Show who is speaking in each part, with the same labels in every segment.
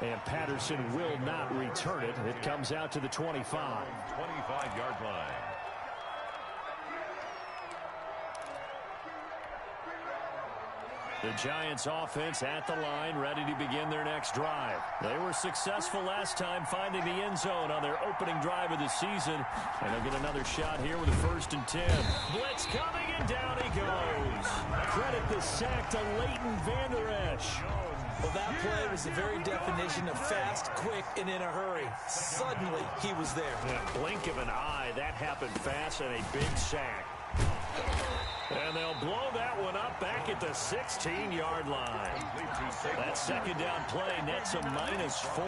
Speaker 1: And Patterson will not return it. It comes out to the 25.
Speaker 2: 25-yard line.
Speaker 1: The Giants offense at the line, ready to begin their next drive. They were successful last time finding the end zone on their opening drive of the season. And they'll get another shot here with a 1st and 10. Blitz coming, and down he goes. Credit the sack to Leighton Vander Esch.
Speaker 3: Well, that play was the very definition of fast, quick, and in a hurry. Suddenly, he was there.
Speaker 1: In a blink of an eye, that happened fast, and a big sack. And they'll blow that one up back at the 16-yard line. That 2nd down play nets a -4.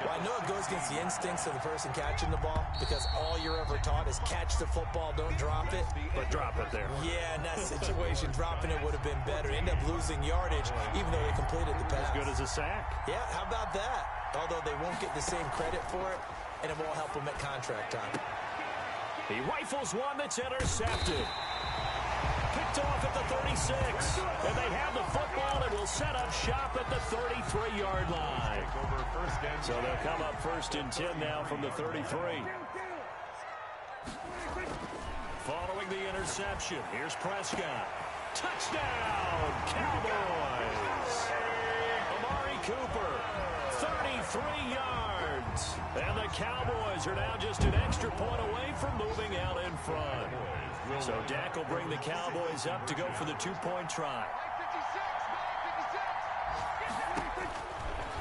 Speaker 3: Well, I know it goes against the instincts of the person catching the ball because all you're ever taught is catch the football, don't drop it.
Speaker 1: But drop it there.
Speaker 3: Yeah, in that situation, dropping it would have been better. End up losing yardage, even though they completed the pass.
Speaker 1: As good as a sack.
Speaker 3: Yeah, how about that? Although they won't get the same credit for it, and it won't help them at contract time.
Speaker 1: He rifles one that's intercepted. Picked off at the 36. And they have the football and will set up shop at the 33-yard line. So they'll come up 1st and 10 now from the 33. Following the interception, here's Prescott. Touchdown, Cowboys! Amari Cooper, 33 yards. And the Cowboys are now just an extra point away from moving out in front. So Dak will bring the Cowboys up to go for the 2-point try.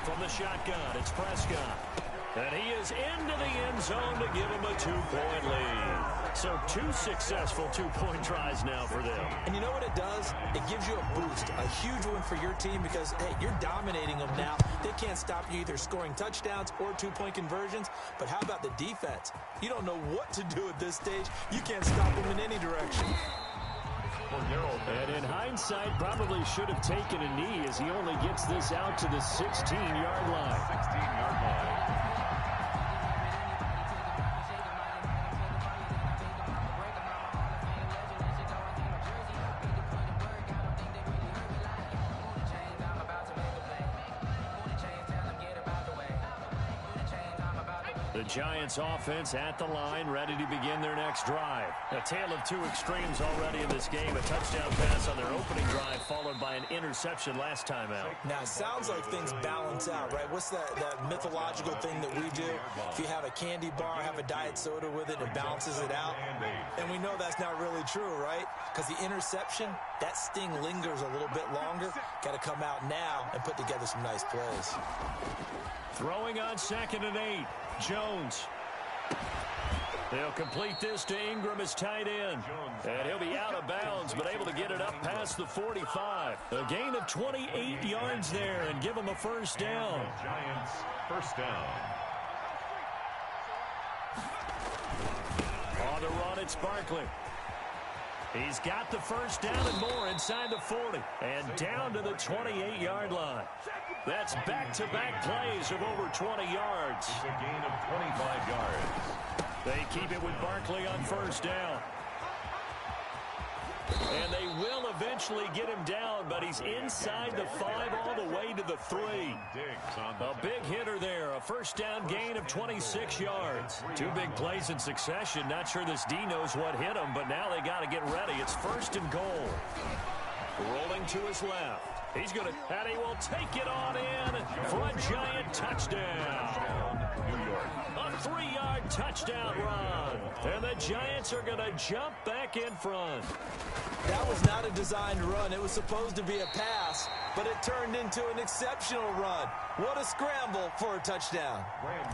Speaker 1: From the shotgun, it's Prescott. And he is into the end zone to give him a 2-point lead. So 2 successful 2-point tries now for them.
Speaker 3: And you know what it does? It gives you a boost, a huge one for your team because, hey, you're dominating them now. They can't stop you either scoring touchdowns or 2-point conversions. But how about the defense? You don't know what to do at this stage. You can't stop them in any direction.
Speaker 1: And in hindsight, probably should have taken a knee as he only gets this out to the 16-yard line.
Speaker 2: 16-yard line.
Speaker 1: The Giants offense at the line, ready to begin their next drive. A tale of 2 extremes already in this game. A touchdown pass on their opening drive, followed by an interception last time out.
Speaker 3: Now, it sounds like things balance out, right? What's that mythological thing that we do? If you have a candy bar, have a diet soda with it, it balances it out. And we know that's not really true, right? Because the interception, that sting lingers a little bit longer. Got to come out now and put together some nice plays.
Speaker 1: Throwing on 2nd and 8. Jones. They'll complete this to Ingram as tight end. And he'll be out of bounds, but able to get it up past the 45. A gain of 28 yards there and give him a 1st down.
Speaker 2: Giants, 1st down.
Speaker 1: On the run, it's Barkley. He's got the 1st down and more inside the 40. And down to the 28-yard line. That's back-to-back plays of over 20 yards.
Speaker 2: It's a gain of 25 yards.
Speaker 1: They keep it with Barkley on 1st down. And they will eventually get him down, but he's inside the 5 all the way to the 3. A big hitter there, a 1st down gain of 26 yards. 2 big plays in succession. Not sure this D knows what hit him, but now they got to get ready. It's 1st and goal. Rolling to his left. He's going to, and he will take it on in for a giant touchdown.
Speaker 2: New York.
Speaker 1: A 3-yard touchdown run. And the Giants are going to jump back in front.
Speaker 3: That was not a designed run. It was supposed to be a pass, but it turned into an exceptional run. What a scramble for a touchdown.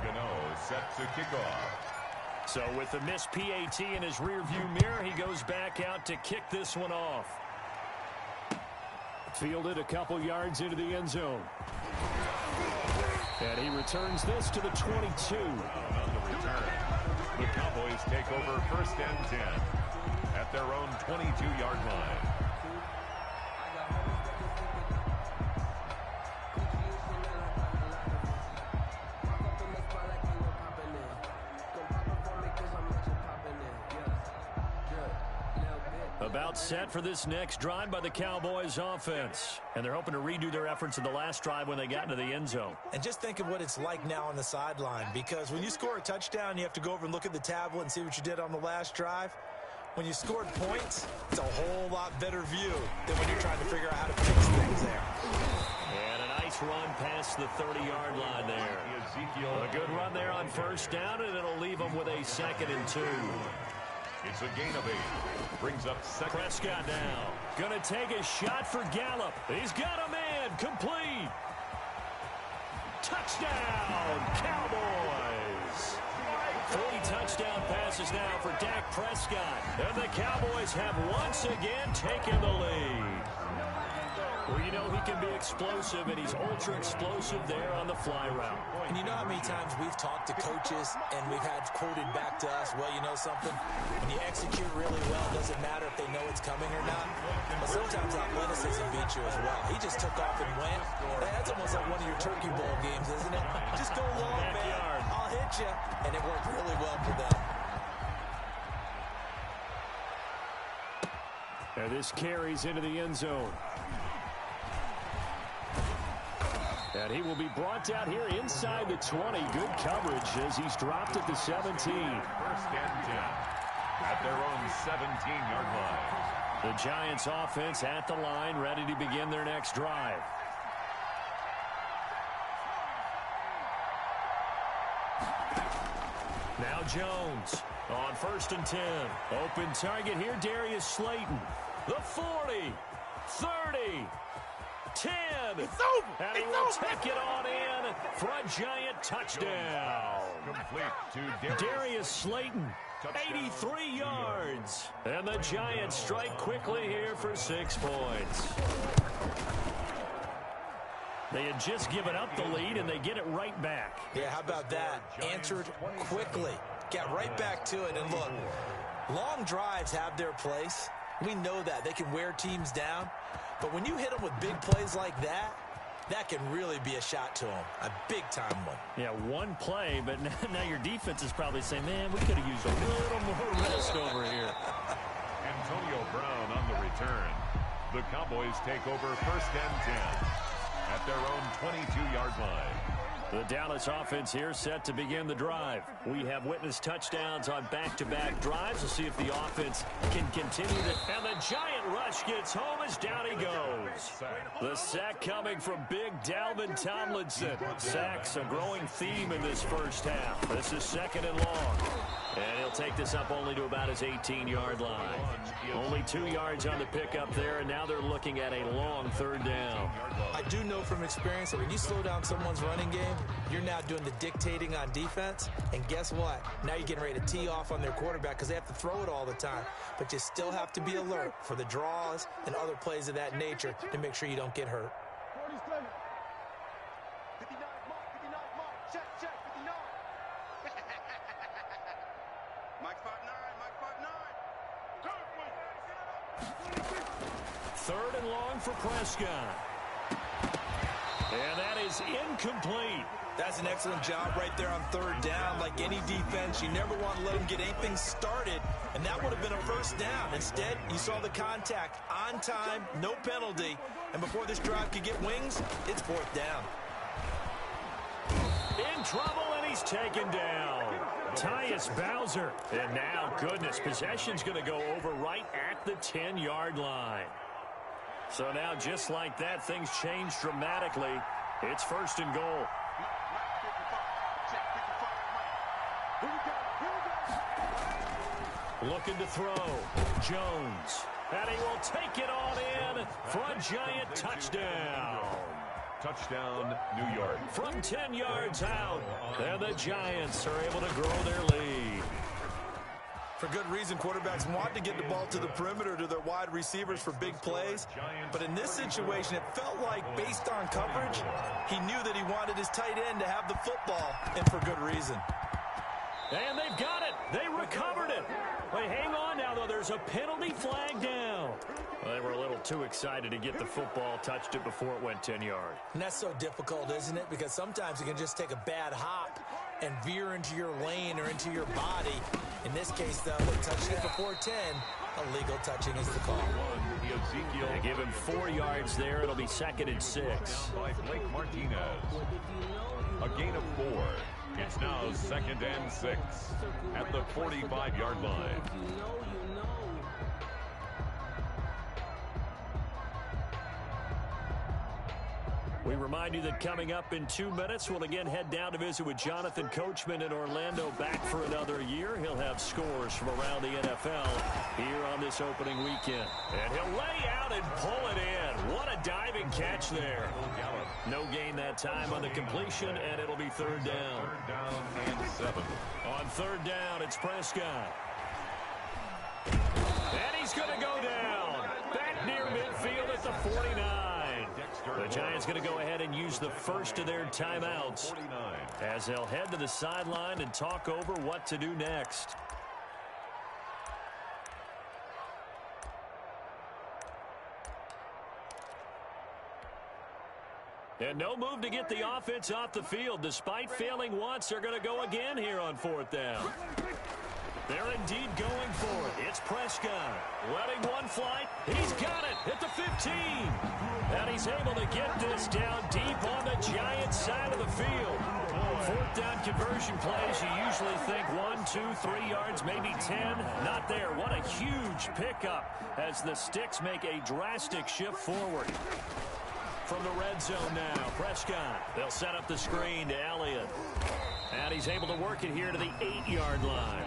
Speaker 2: Gameeee set to kick off.
Speaker 1: So with the missed PAT in his rearview mirror, he goes back out to kick this one off. Fielded a couple yards into the end zone. And he returns this to the 22.
Speaker 2: On the return, the Cowboys take over 1st and 10 at their own 22-yard line.
Speaker 1: About set for this next drive by the Cowboys offense. And they're hoping to redo their efforts in the last drive when they got into the end zone.
Speaker 3: And just think of what it's like now on the sideline, because when you score a touchdown, you have to go over and look at the tablet and see what you did on the last drive. When you scored points, it's a whole lot better view than when you're trying to figure out how to fix things there.
Speaker 1: And a nice run past the 30-yard line there. A good run there on first down, and it'll leave them with a 2nd and 2.
Speaker 2: It's a gain of 8. Brings up second.
Speaker 1: Prescott now. Going to take a shot for Gallup. He's got a man. Complete. Touchdown, Cowboys. 3 touchdown passes now for Dak Prescott. And the Cowboys have once again taken the lead. Well, you know he can be explosive, and he's ultra-explosive there on the fly route.
Speaker 3: And you know how many times we've talked to coaches and we've had quoted back to us, well, you know something? When you execute really well, it doesn't matter if they know it's coming or not. But sometimes athleticism beats you as well. He just took off and went. That's almost like one of your Turkey Bowl games, isn't it? Just go long, man. I'll hit you. And it worked really well for them.
Speaker 1: And this carries into the end zone. And he will be brought out here inside the 20. Good coverage as he's dropped at the 17.
Speaker 2: 1st and 10 at their own 17-yard line.
Speaker 1: The Giants offense at the line, ready to begin their next drive. Now Jones on 1st and 10. Open target here, Darius Slayton. The 40, 30, 10. It's over. And he will take it on in for a Giant touchdown.
Speaker 2: Complete to
Speaker 1: Darius Slayton, 83 yards. And the Giants strike quickly here for 6 points. They had just given up the lead, and they get it right back.
Speaker 3: Yeah, how about that? Answered quickly. Get right back to it. And look, long drives have their place. We know that. They can wear teams down. But when you hit them with big plays like that, that can really be a shot to them. A big-time one.
Speaker 1: Yeah, one play, but now your defense is probably saying, man, we could have used a little more rest over here.
Speaker 2: Antonio Brown on the return. The Cowboys take over 1st and 10 at their own 22-yard line.
Speaker 1: The Dallas offense here set to begin the drive. We have witnessed touchdowns on back-to-back drives. We'll see if the offense can continue to. And the Giant rush gets home as down he goes. The sack coming from big Dalvin Tomlinson. Sacks a growing theme in this first half. This is 2nd and long. And he'll take this up only to about his 18-yard line. Only 2 yards on the pickup there, and now they're looking at a long 3rd down.
Speaker 3: I do know from experience that when you slow down someone's running game, you're now doing the dictating on defense. And guess what? Now you're getting ready to tee off on their quarterback because they have to throw it all the time. But you still have to be alert for the draws and other plays of that nature to make sure you don't get hurt.
Speaker 1: Third and long for Prescott. And that is incomplete.
Speaker 3: That's an excellent job right there on 3rd down. Like any defense, you never want to let them get anything started, and that would have been a 1st down. Instead, you saw the contact on time, no penalty, and before this drive could get wings, it's 4th down.
Speaker 1: In trouble, and he's taken down. Tyus Bowser. And now, goodness, possession's going to go over right at the 10-yard line. So now, just like that, things change dramatically. It's 1st and goal. Looking to throw. Jones. And he will take it on in for a Giant touchdown.
Speaker 2: Touchdown, New York.
Speaker 1: From 10 yards out, and the Giants are able to grow their lead.
Speaker 3: For good reason, quarterbacks want to get the ball to the perimeter to their wide receivers for big plays. But in this situation, it felt like, based on coverage, he knew that he wanted his tight end to have the football, and for good reason.
Speaker 1: And they've got it. They recovered it. Wait, hang on now, though. There's a penalty flag down. Well, they were a little too excited to get the football, touched it before it went 10 yards.
Speaker 3: And that's so difficult, isn't it? Because sometimes you can just take a bad hop and veer into your lane or into your body. In this case, though, they touched it before 10. Illegal touching is the call.
Speaker 1: They give him 4 yards there. It'll be 2nd and 6.
Speaker 2: By Blake Martinez. A gain of 4. It's now 2nd and 6 at the 45-yard line.
Speaker 1: We remind you that coming up in 2 minutes, we'll again head down to visit with Jonathan Coachman in Orlando, back for another year. He'll have scores from around the NFL here on this opening weekend. And he'll lay out and pull it in. What a diving catch there. No gain that time on the completion, and it'll be 3rd down.
Speaker 2: 3rd down and 7.
Speaker 1: On 3rd down, it's Prescott. And he's going to go down. Back near midfield at the 49. The Giants going to go ahead and use the first of their timeouts as they'll head to the sideline and talk over what to do next. And no move to get the offense off the field. Despite failing once, they're going to go again here on 4th down. They're indeed going for it. It's Prescott letting one fly. He's got it at the 15. And he's able to get this down deep on the Giants side of the field. 4th down conversion plays, you usually think 1, 2, 3 yards, maybe 10. Not there. What a huge pickup as the Sticks make a drastic shift forward. From the red zone now, Prescott. They'll set up the screen to Elliott. And he's able to work it here to the 8-yard line.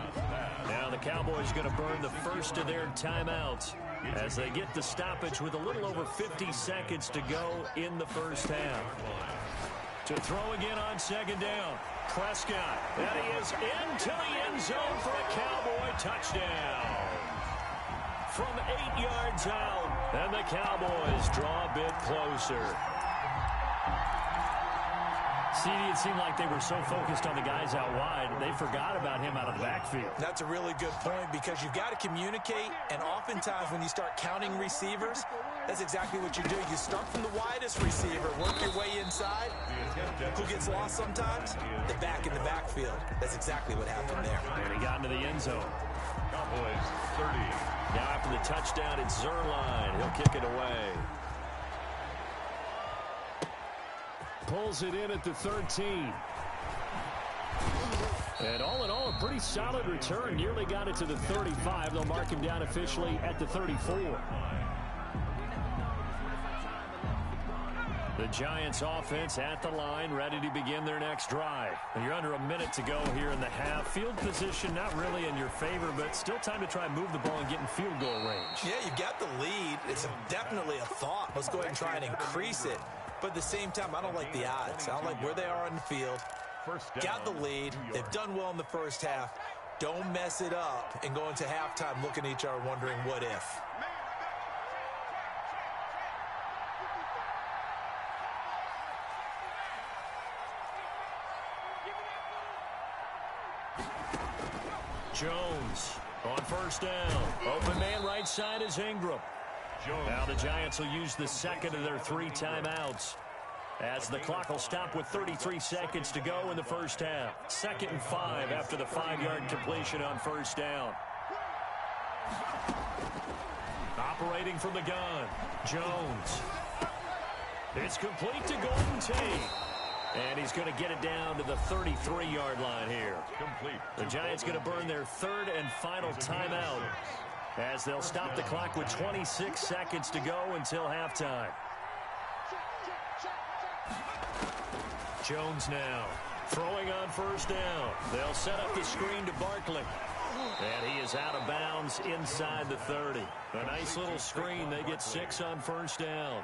Speaker 1: Now the Cowboys going to burn the first of their timeouts as they get the stoppage with a little over 50 seconds to go in the first half. To throw again on 2nd down, Prescott. And he is into the end zone for a Cowboy touchdown. From 8 yards out, and the Cowboys draw a bit closer. CD, it seemed like they were so focused on the guys out wide, they forgot about him out of the backfield.
Speaker 3: That's a really good point because you've got to communicate, and oftentimes when you start counting receivers, that's exactly what you do. You start from the widest receiver, work your way inside. Who gets lost sometimes? The back in the backfield. That's exactly what happened there.
Speaker 1: And he got into the end zone.
Speaker 2: Cowboys 30.
Speaker 1: Now after the touchdown, it's Zerline. He'll kick it away. Pulls it in at the 13. And all in all, a pretty solid return. Nearly got it to the 35. They'll mark him down officially at the 34. The Giants offense at the line, ready to begin their next drive. And you're under a minute to go here in the half. Field position not really in your favor, but still time to try and move the ball and get in field goal range.
Speaker 3: Yeah, you've got the lead. It's definitely a thought. Let's go ahead and try and increase it. But at the same time, I don't like the odds. I don't like where they are on the field. Got the lead. They've done well in the first half. Don't mess it up and go into halftime looking at each other wondering what if.
Speaker 1: Jones on 1st down. Open man right side is Ingram. Now the Giants will use the second of their 3 timeouts as the clock will stop with 33 seconds to go in the first half. 2nd and 5 after the 5-yard completion on 1st down. Operating from the gun, Jones. It's complete to Golden Tate. And he's going to get it down to the 33-yard line here. The Giants going to burn their 3rd and final timeout as they'll stop the clock with 26 seconds to go until halftime. Jones now throwing on 1st down. They'll set up the screen to Barkley. And he is out of bounds inside the 30. A nice little screen. They get 6 on 1st down.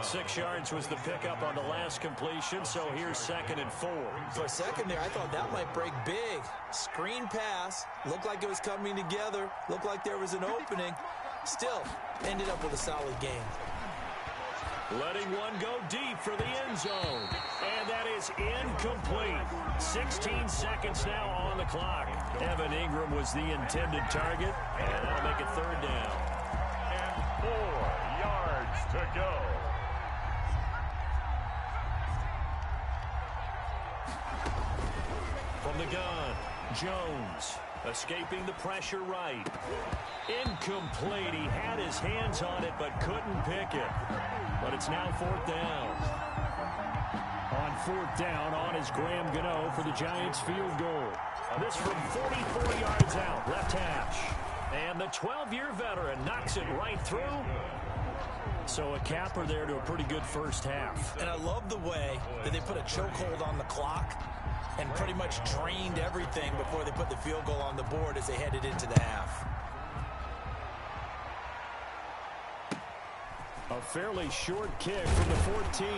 Speaker 1: 6 yards was the pickup on the last completion, so here's 2nd and 4.
Speaker 3: For a second there, I thought that might break big. Screen pass. Looked like it was coming together. Looked like there was an opening. Still, ended up with a solid game.
Speaker 1: Letting one go deep for the end zone. And that is incomplete. 16 seconds now on the clock. Evan Ingram was the intended target. And that'll make it 3rd down.
Speaker 2: And 4 yards to go.
Speaker 1: From the gun, Jones escaping the pressure right. Incomplete. He had his hands on it but couldn't pick it. But it's now 4th down. On 4th down, on is Gameeee for the Giants field goal. This from 44 yards out, left hash. And the 12-year veteran knocks it right through. So a capper there to a pretty good first half.
Speaker 3: And I love the way that they put a chokehold on the clock and pretty much drained everything before they put the field goal on the board as they headed into the half.
Speaker 1: A fairly short kick from the 14.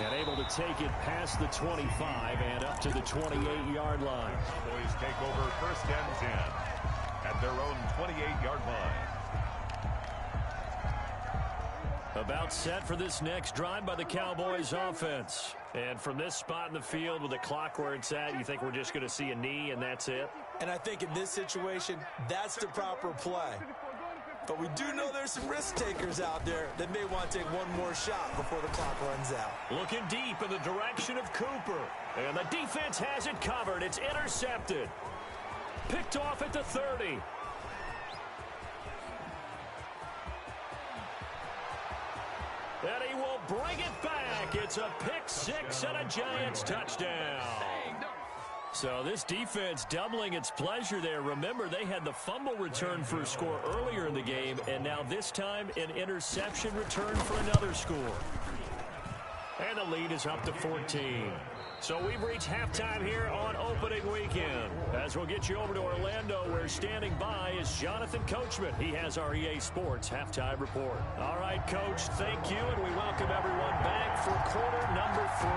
Speaker 1: And able to take it past the 25 and up to the 28-yard line.
Speaker 2: Cowboys take over 1st and 10 at their own 28-yard line.
Speaker 1: About set for this next drive by the Cowboys offense. And from this spot in the field with the clock where it's at, you think we're just going to see a knee and that's it?
Speaker 3: And I think in this situation, that's the proper play. But we do know there's some risk takers out there that may want to take one more shot before the clock runs out.
Speaker 1: Looking deep in the direction of Cooper. And the defense has it covered. It's intercepted. Picked off at the 30. And he will bring it back. It's a pick six and a Giants touchdown. So this defense doubling its pleasure there. Remember, they had the fumble return for a score earlier in the game, and now this time an interception return for another score. And the lead is up to 14. So we've reached halftime here on opening weekend. As we'll get you over to Orlando, where standing by is Jonathan Coachman. He has our EA Sports halftime report. All right, Coach, thank you, and we welcome everyone back for quarter number 3.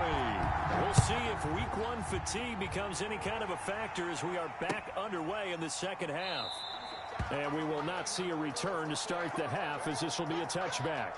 Speaker 1: We'll see if week 1 fatigue becomes any kind of a factor as we are back underway in the second half. And we will not see a return to start the half, as this will be a touchback.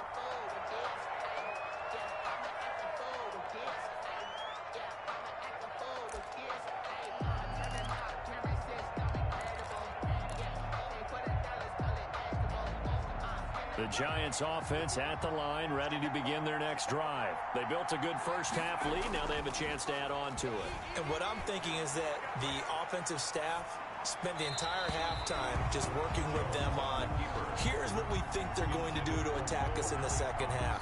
Speaker 1: The Giants offense at the line, ready to begin their next drive. They built a good first half lead. Now they have a chance to add on to it.
Speaker 3: And what I'm thinking is that the offensive staff spent the entire halftime just working with them on, here's what we think they're going to do to attack us in the second half.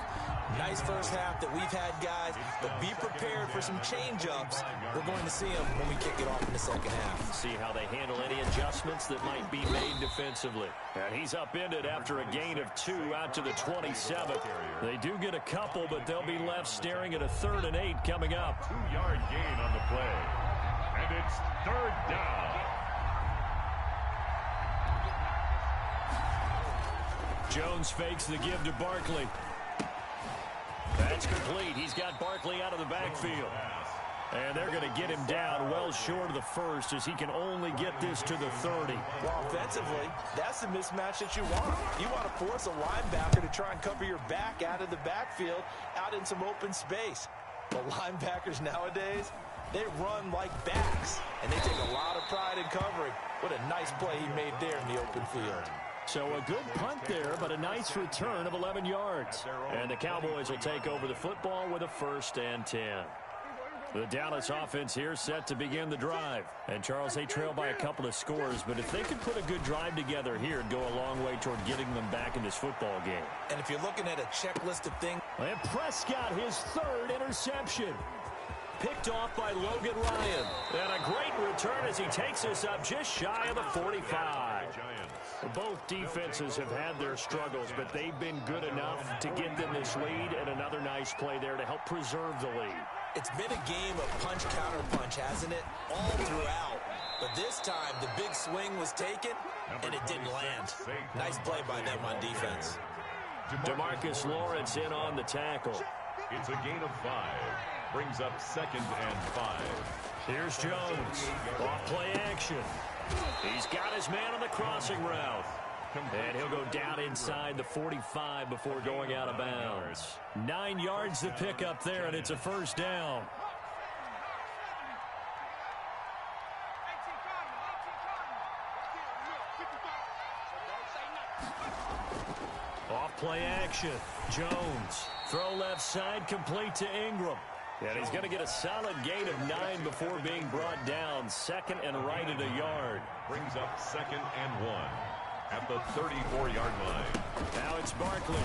Speaker 3: Nice first half that we've had, guys, but be prepared for some change-ups. We're going to see them when we kick it off in the second half.
Speaker 1: See how they handle any adjustments that might be made defensively. And he's upended after a gain of 2 out to the 27. They do get a couple, but they'll be left staring at a 3rd and 8 coming up.
Speaker 2: 2-yard gain on the play. And it's 3rd down.
Speaker 1: Jones fakes the give to Barkley. That's complete. He's got Barkley out of the backfield. And they're going to get him down well short of the first, as he can only get this to the 30.
Speaker 3: Well, offensively, that's the mismatch that you want. You want to force a linebacker to try and cover your back out of the backfield, out in some open space. But linebackers nowadays, they run like backs, and they take a lot of pride in covering. What a nice play he made there in the open field.
Speaker 1: So a good punt there, but a nice return of 11 yards. And the Cowboys will take over the football with a 1st and 10. The Dallas offense here set to begin the drive. And, Charles, they trail by a couple of scores, but if they could put a good drive together here, it'd go a long way toward getting them back in this football game.
Speaker 3: And if you're looking at a checklist of things...
Speaker 1: And Prescott, his 3rd interception. Picked off by Logan Ryan. And a great return as he takes us up just shy of the 45. Both defenses have had their struggles, but they've been good enough to get them this lead, and another nice play there to help preserve the lead.
Speaker 3: It's been a game of punch-counter-punch, hasn't it? All throughout. But this time, the big swing was taken, and it didn't land. Nice play by them on defense.
Speaker 1: DeMarcus Lawrence in on the tackle.
Speaker 2: It's a gain of 5. Brings up 2nd and 5.
Speaker 1: Here's Jones. Off play action. He's got his man on the crossing route. And he'll go down inside the 45 before going out of bounds. 9 yards to pick up there, and it's a 1st down. Off play action. Jones. Throw left side, complete to Ingram. And he's going to get a solid gain of 9 before being brought down. 2nd and right at a yard.
Speaker 2: Brings up 2nd and 1 at the 34-yard line.
Speaker 1: Now it's Barkley.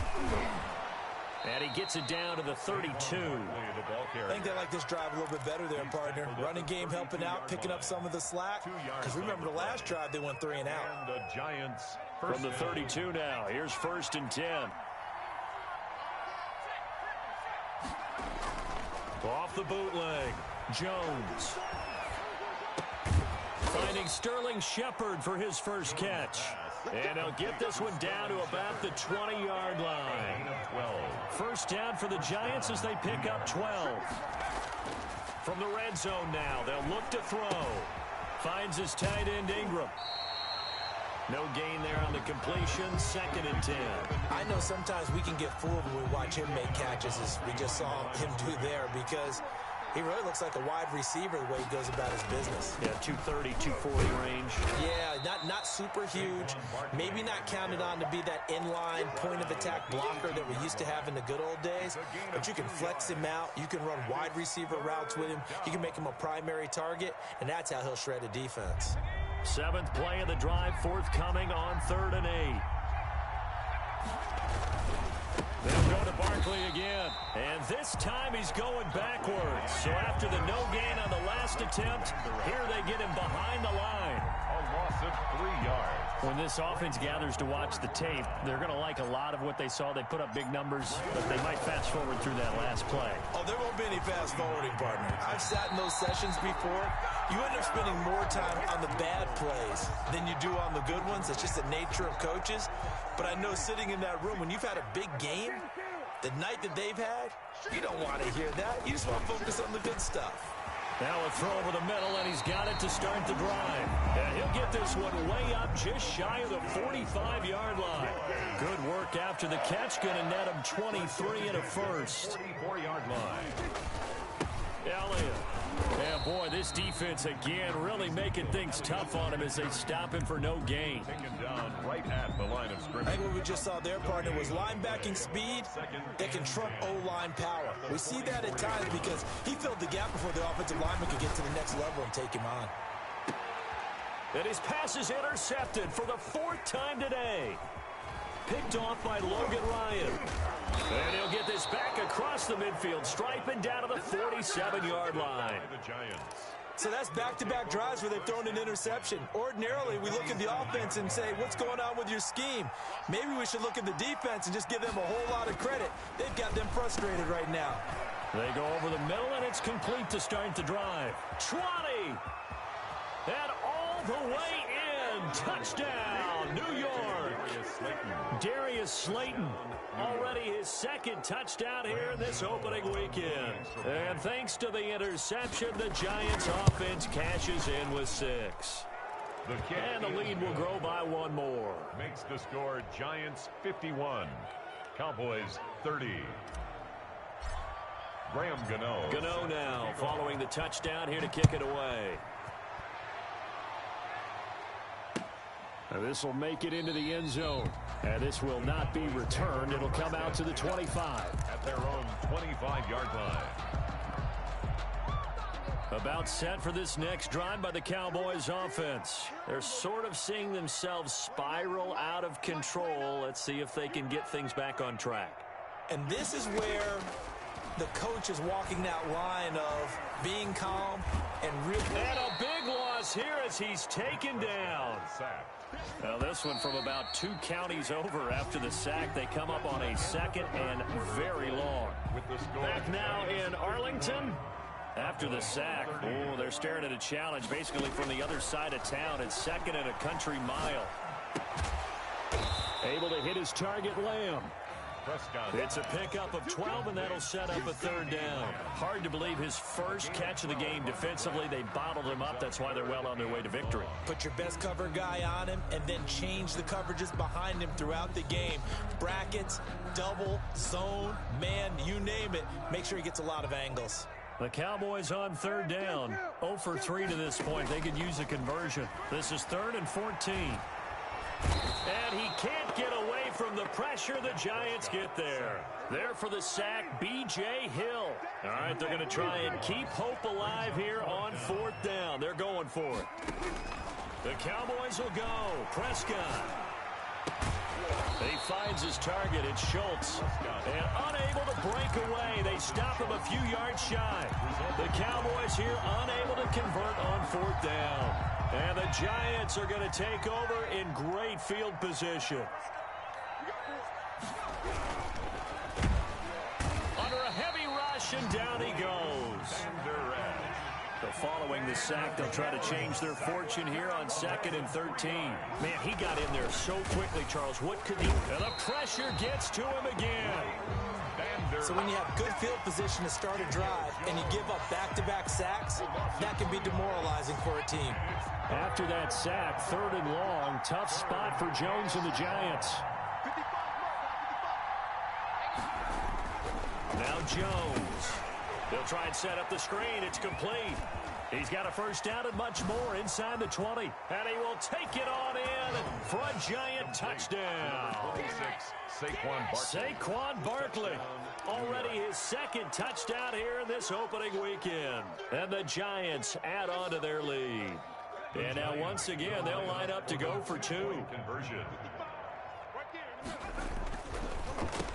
Speaker 1: And he gets it down to the 32.
Speaker 3: I think they like this drive a little bit better there, partner. Running game helping out, picking up some of the slack. Because remember the last drive, they went 3 and out.
Speaker 2: And the Giants
Speaker 1: from the 32 now. Here's 1st and 10. Off the bootleg. Jones. Finding Sterling Shepard for his first catch. And he'll get this one down to about the 20-yard line. 1st down for the Giants as they pick up 12. From the red zone now, they'll look to throw. Finds his tight end Ingram. No gain there on the completion. 2nd and 10.
Speaker 3: I know sometimes we can get fooled when we watch him make catches, as we just saw him do there, because he really looks like a wide receiver the way he goes about his business.
Speaker 1: Yeah, 230, 240 range.
Speaker 3: Yeah, not super huge. Maybe not counted on to be that inline point-of-attack blocker that we used to have in the good old days. But you can flex him out. You can run wide receiver routes with him. You can make him a primary target, and that's how he'll shred a defense.
Speaker 1: 7th play of the drive forthcoming on 3rd and 8. They'll go to Barkley again. And this time he's going backwards. So after the no gain on the last attempt, here they get him behind the line.
Speaker 2: A loss of 3 yards.
Speaker 1: When this offense gathers to watch the tape, they're going to like a lot of what they saw. They put up big numbers, but they might fast forward through that last play.
Speaker 3: Oh, there won't be any fast forwarding, partner. I've sat in those sessions before. You end up spending more time on the bad plays than you do on the good ones. It's just the nature of coaches. But I know sitting in that room, when you've had a big game, the night that they've had, you don't want to hear that. You just want to focus on the good stuff.
Speaker 1: Now a throw over the middle, and he's got it to start the drive. And he'll get this one way up just shy of the 45-yard line. Good work after the catch. Going to net him 23 and a first.
Speaker 2: 44-yard line.
Speaker 1: Elliott. Yeah, boy, this defense again really making things tough on him as they stop him for no gain.
Speaker 2: Taken down right at the line of scrimmage.
Speaker 3: I think what we just saw there, partner, was linebacking speed that can trump O-line power. We see that at times because he filled the gap before the offensive lineman could get to the next level and take him on.
Speaker 1: And his pass is intercepted for the 4th time today. Picked off by Logan Ryan. And he'll get this back across the midfield, striping down to the 47-yard line.
Speaker 3: So that's back-to-back drives where they've thrown an interception. Ordinarily, we look at the offense and say, what's going on with your scheme? Maybe we should look at the defense and just give them a whole lot of credit. They've got them frustrated right now.
Speaker 1: They go over the middle, and it's complete to start the drive. 20! And all the way in. Touchdown, New York. Darius Slayton. Already his 2nd touchdown here in this opening weekend. And thanks to the interception, the Giants offense cashes in with 6. And the lead will grow by 1 more.
Speaker 2: Makes the score Giants 51, Cowboys 30. Graham Gano.
Speaker 1: Gano now following the touchdown here to kick it away. This will make it into the end zone. And this will not be returned. It'll come out to the 25.
Speaker 2: At their own 25-yard line.
Speaker 1: About set for this next drive by the Cowboys offense. They're sort of seeing themselves spiral out of control. Let's see if they can get things back on track.
Speaker 3: And this is where the coach is walking that line of being calm and really.
Speaker 1: And a big loss here as he's taken down. Now this one from about 2 counties over after the sack. They come up on a 2nd and very long. Back now in Arlington. After the sack, oh, they're staring at a challenge basically from the other side of town. It's 2nd and a country mile. Able to hit his target, Lamb. It's a pickup of 12, and that'll set up a 3rd down. Hard to believe his first catch of the game defensively. They bottled him up. That's why they're well on their way to victory.
Speaker 3: Put your best cover guy on him and then change the coverages behind him throughout the game. Brackets, double, zone, man, you name it. Make sure he gets a lot of angles.
Speaker 1: The Cowboys on 3rd down. 0 for 3 to this point. They could use a conversion. This is 3rd and 14. And he can't get away from the pressure. The Giants get there. There for the sack, B.J. Hill. All right, they're going to try and keep hope alive here on 4th down. They're going for it. The Cowboys will go. Prescott. He finds his target. It's Schultz. And unable to break away. They stop him a few yards shy. The Cowboys here unable to convert on 4th down. And the Giants are going to take over in great field position. Under a heavy rush, and down he goes. So following the sack, they'll try to change their fortune here on 2nd and 13. Man, he got in there so quickly, Charles. What could he... And the pressure gets to him again.
Speaker 3: So when you have good field position to start a drive and you give up back-to-back sacks, that can be demoralizing for a team.
Speaker 1: After that sack, 3rd and long, tough spot for Jones and the Giants. Now Jones. They'll try and set up the screen. It's complete. He's got a 1st down and much more inside the 20. And he will take it on in for a Giant touchdown.
Speaker 2: 26,
Speaker 1: Saquon Barkley. Already his 2nd touchdown here in this opening weekend. And the Giants add on to their lead. And now once again, they'll line up to go for 2.
Speaker 2: Conversion.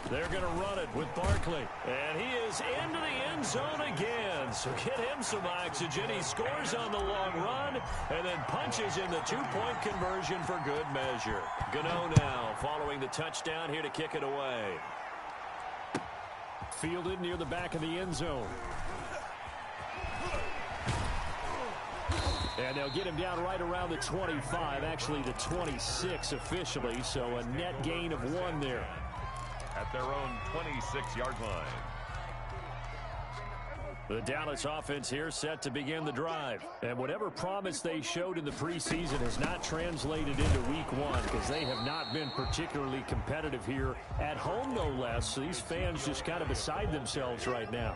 Speaker 1: They're going to run it with Barkley. And he is into the end zone again. So get him some oxygen. He scores on the long run and then punches in the 2-point conversion for good measure. Gameeee now following the touchdown here to kick it away. Fielded near the back of the end zone. And they'll get him down right around the 25, actually the 26 officially, so a net gain of 1 there.
Speaker 2: At their own 26-yard line.
Speaker 1: The Dallas offense here set to begin the drive. And whatever promise they showed in the preseason has not translated into week 1 because they have not been particularly competitive here at home, no less. So these fans just kind of beside themselves right now.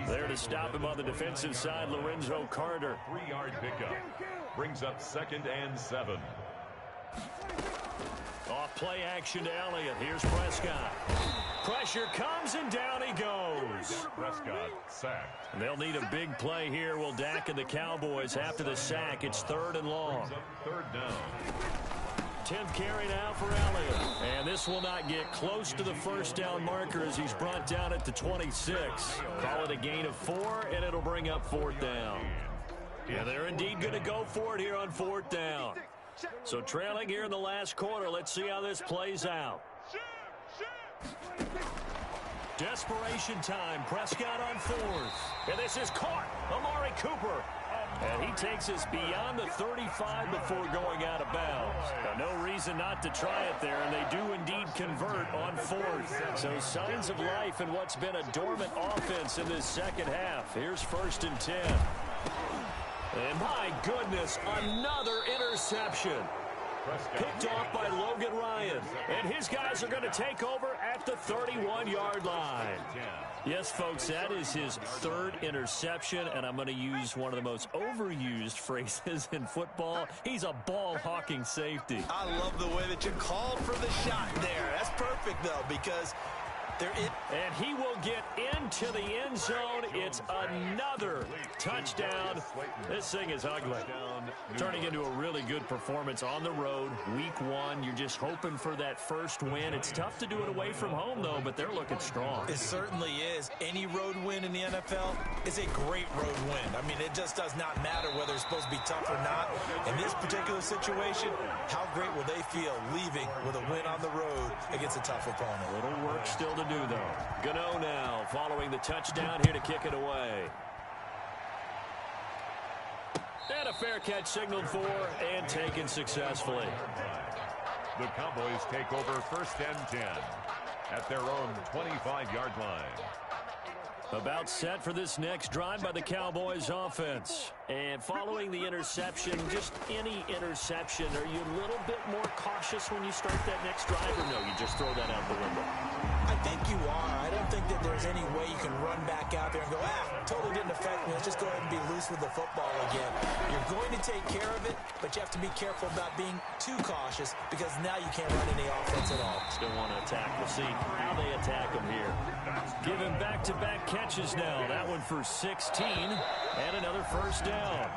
Speaker 1: There to stop him on the defensive side, Lorenzo Carter.
Speaker 2: 3-yard pickup. Brings up 2nd and 7.
Speaker 1: Off play action to Elliott. Here's Prescott. Pressure comes and down he goes.
Speaker 2: Prescott sacked.
Speaker 1: And they'll need a big play here. Will Dak and the Cowboys after the sack. It's 3rd and long.
Speaker 2: 3rd down.
Speaker 1: 10th carry now for Elliott. And this will not get close to the 1st down marker as he's brought down at the 26. Call it a gain of 4, and it'll bring up 4th down. Yeah, they're indeed going to go for it here on 4th down. So trailing here in the last quarter. Let's see how this plays out. Desperation time. Prescott on 4th. And this is caught. Amari Cooper. And he takes us beyond the 35 before going out of bounds. Now, no reason not to try it there, and they do indeed convert on 4th. So signs of life in what's been a dormant offense in this 2nd half. Here's 1st and 10. And my goodness, another interception. Picked off by Logan Ryan. And his guys are going to take over at the 31-yard line. Yes, folks, that is his 3rd interception, and I'm going to use one of the most overused phrases in football. He's a ball-hawking safety.
Speaker 3: I love the way that you called for the shot there. That's perfect, though, because they're in.
Speaker 1: And he will get into the end zone. It's another touchdown. This thing is ugly. Turning into a really good performance on the road. Week 1, you're just hoping for that 1st win. It's tough to do it away from home, though, but they're looking strong.
Speaker 3: It certainly is. Any road win in the NFL is a great road win. I mean, it just does not matter whether it's supposed to be tough or not. In this particular situation, how great will they feel leaving with a win on the road against a tough opponent?
Speaker 1: A little work still to do, though. Gameeee now following the touchdown here to kick it away. And a fair catch signaled for and taken successfully.
Speaker 2: The Cowboys take over 1st and 10 at their own 25-yard line.
Speaker 1: About set for this next drive by the Cowboys offense. And following the interception, just any interception, are you a little bit more cautious when you start that next drive, or no, you just throw that out the window?
Speaker 3: I think you are. I don't think that there's any way you can run back out there and go, totally didn't affect me. Let's just go ahead and be loose with the football again. You're going to take care of it, but you have to be careful about being too cautious because now you can't run any offense at all.
Speaker 1: Still want to attack. We'll see how they attack him here. Give him back-to-back catches now. That one for 16 and another first down.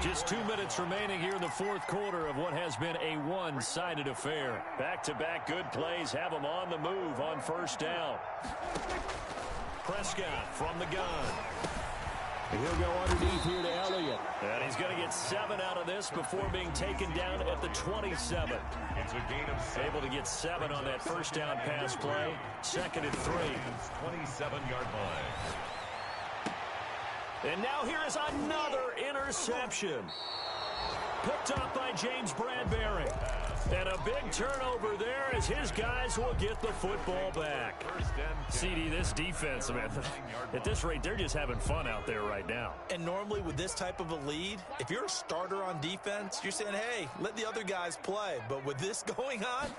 Speaker 1: Just 2 minutes remaining here in the fourth quarter of what has been a one-sided affair. Back-to-back good plays have him on the move on first down. Prescott from the gun.
Speaker 4: He'll go underneath here to Elliott.
Speaker 1: And he's going to get 7 out of this before being taken down at the 27.
Speaker 2: It's a gain of 7.
Speaker 1: Able to get 7 on that first down pass play. 2nd and 3.
Speaker 2: 27-yard line.
Speaker 1: And now here is another interception. Picked up by James Bradbury. And a big turnover there as his guys will get the football back. CD, this defense, man, at this rate, they're just having fun out there right now.
Speaker 3: And normally with this type of a lead, if you're a starter on defense, you're saying, hey, let the other guys play. But with this going on,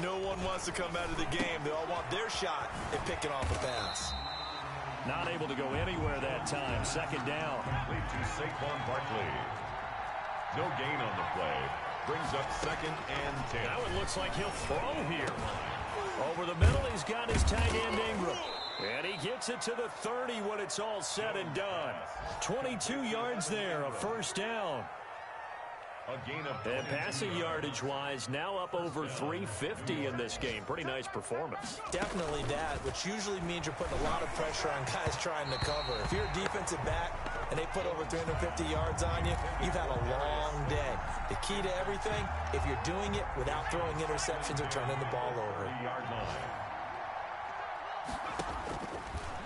Speaker 3: no one wants to come out of the game. They all want their shot at picking off a pass.
Speaker 1: Not able to go anywhere that time. 2nd down.
Speaker 2: Lead to Saquon Barkley. No gain on the play. Brings up 2nd and 10.
Speaker 1: Now it looks like he'll throw here. Over the middle, he's got his tight end Ingram. And he gets it to the 30 when it's all said and done. 22 yards there, a first down.
Speaker 2: A gain of
Speaker 1: and passing yardage-wise, now up over 350 in this game. Pretty nice performance.
Speaker 3: Definitely that, which usually means you're putting a lot of pressure on guys trying to cover. If you're a defensive back and they put over 350 yards on you, you've had a long day. The key to everything, if you're doing it without throwing interceptions or turning the ball over.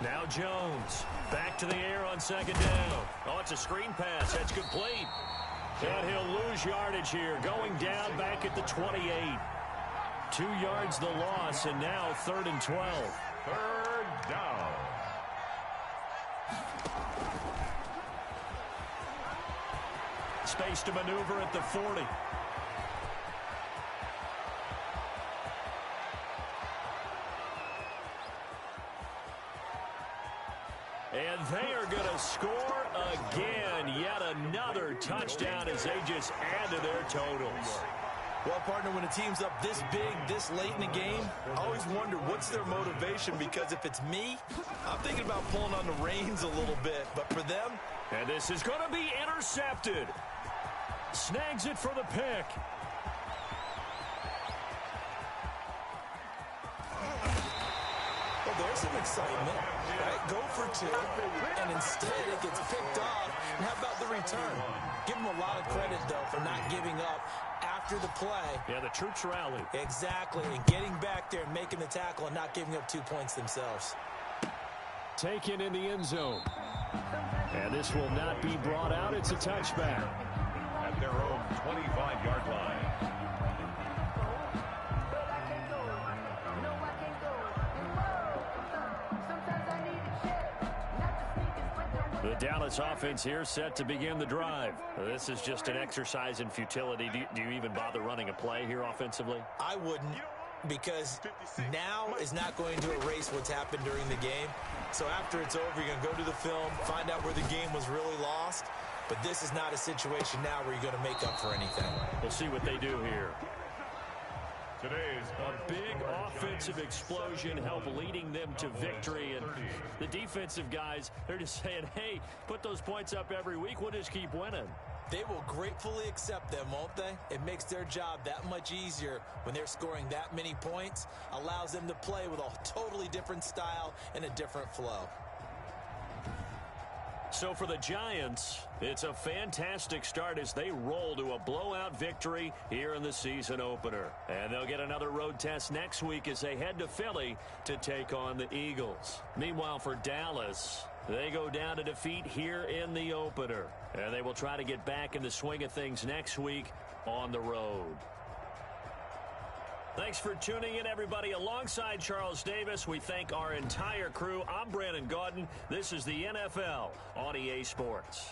Speaker 1: Now Jones, back to the air on 2nd down. Oh, it's a screen pass. That's complete. And he'll lose yardage here, going down back at the 28. 2 yards the loss, and now 3rd and 12.
Speaker 2: 3rd down.
Speaker 1: Space to maneuver at the 40. And they are going to score again. Yet another touchdown as they just add to their totals.
Speaker 3: Well, partner, when a team's up this big, this late in the game, I always wonder what's their motivation, because if it's me, I'm thinking about pulling on the reins a little bit. But for them...
Speaker 1: And this is going to be intercepted. Snags it for the pick.
Speaker 3: Well, there's some excitement, right? Go for 2, and instead it gets picked off. And how about the return? Give them a lot of credit, though, for not giving up after the play.
Speaker 1: Yeah, the troops rallied.
Speaker 3: Exactly, and getting back there and making the tackle and not giving up 2 points themselves.
Speaker 4: Taken in the end zone. And this will not be brought out. It's a touchback.
Speaker 2: At their own 25-yard line.
Speaker 1: The Dallas offense here set to begin the drive. This is just an exercise in futility. Do you even bother running a play here offensively?
Speaker 3: I wouldn't, because now is not going to erase what's happened during the game. So after it's over, you're going to go to the film, find out where the game was really lost. But this is not a situation now where you're going to make up for anything.
Speaker 1: We'll see what they do here.
Speaker 2: Today's
Speaker 1: a big offensive explosion help leading them to victory. And the defensive guys, they're just saying, hey, put those points up every week. We'll just keep winning.
Speaker 3: They will gratefully accept them, won't they? It makes their job that much easier when they're scoring that many points. Allows them to play with a totally different style and a different flow.
Speaker 1: So for the Giants, it's a fantastic start as they roll to a blowout victory here in the season opener. And they'll get another road test next week as they head to Philly to take on the Eagles. Meanwhile, for Dallas, they go down to defeat here in the opener. And they will try to get back in the swing of things next week on the road. Thanks for tuning in, everybody. Alongside Charles Davis, we thank our entire crew. I'm Brandon Gaudin. This is the NFL on EA Sports.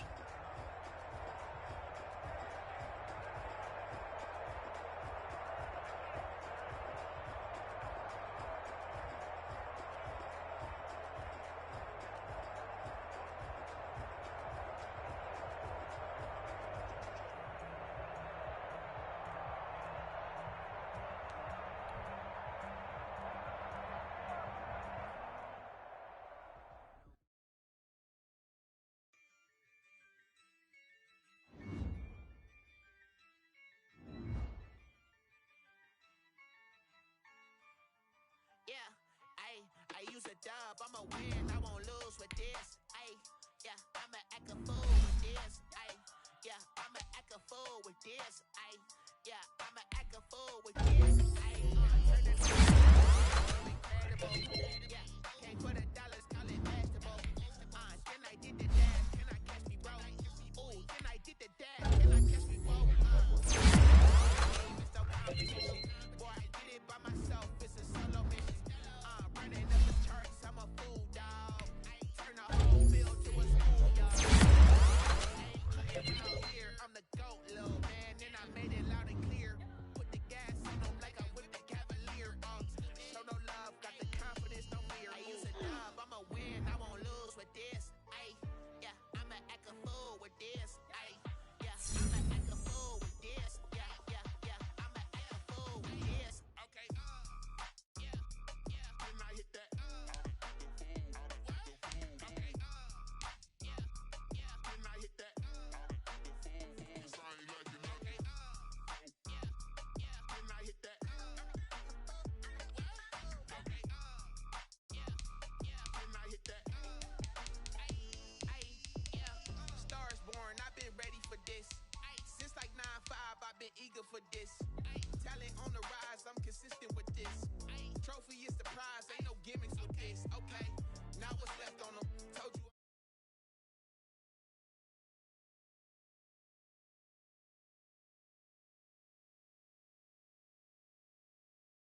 Speaker 5: dub. I'ma win, I won't lose with this.